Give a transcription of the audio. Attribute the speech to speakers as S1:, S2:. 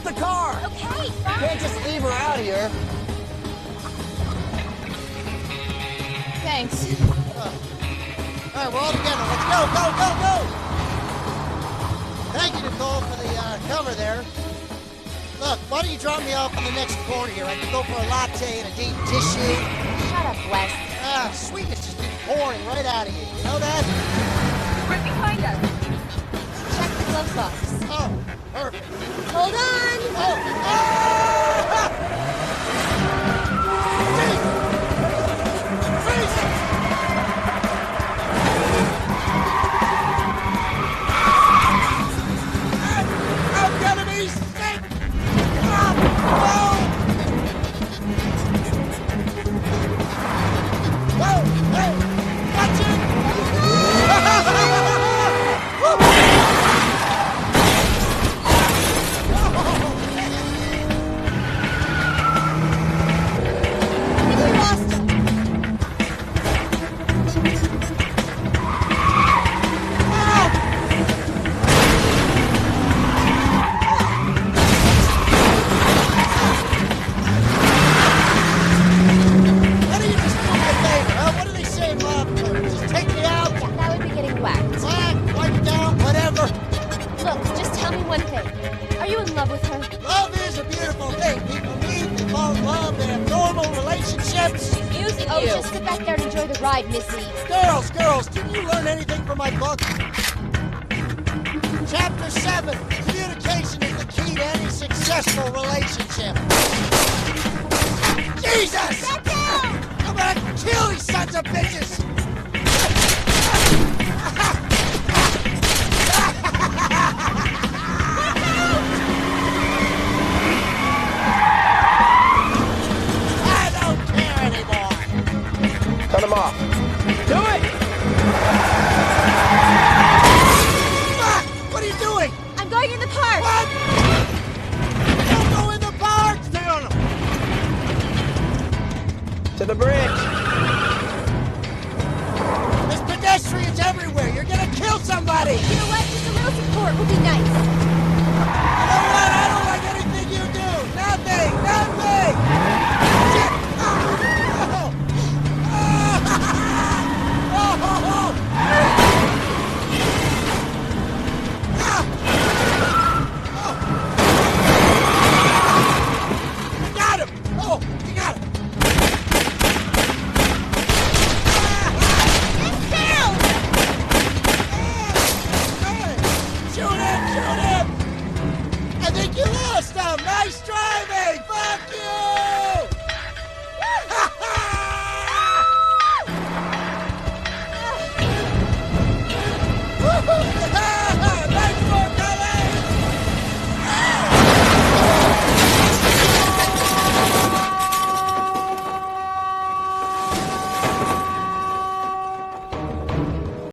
S1: the car!
S2: Okay,
S1: You
S2: fine.
S1: can't just leave her out here.
S2: Thanks.
S3: All right, we're all together. Let's go, go, go, go! Thank you, Nicole, for the cover there. Look, why don't you drop me off on the next corner here? I can go for a latte and a deep tissue.
S2: Shut up, Wes.
S3: Sweetness just keeps pouring right out of you. You know that?
S2: Right behind us. Check the glove box.
S3: Oh, perfect.
S2: Hold on.
S3: Oh, I'm gonna be sick! Whoa! Hey! Watch it!
S2: I think we lost him.
S3: Why don't you just do me a favor, huh? What do they say in love? Just take me out,
S2: Yeah, that would be getting whacked.
S3: wipe it down, whatever.
S2: Look, just tell me one thing. Are you in love with her?
S3: Love is a beautiful thing. People meet, they fall in love, they have normal relationships.
S2: Using you. Just sit back there and enjoy the ride, Missy.
S3: Girls, didn't you learn anything from my book? Chapter 7, communication is the key to any successful relationship. Jesus!
S2: Get down!
S3: I'm gonna kill these sons of bitches! I don't care anymore!
S1: Cut him off. Do it!
S3: Fuck! What are you doing?
S2: I'm going in the park.
S3: What? Don't go in the park! Stay on them!
S1: To the bridge.
S3: There's pedestrians everywhere! You're gonna kill somebody!
S2: You know what? Just a little support would be nice.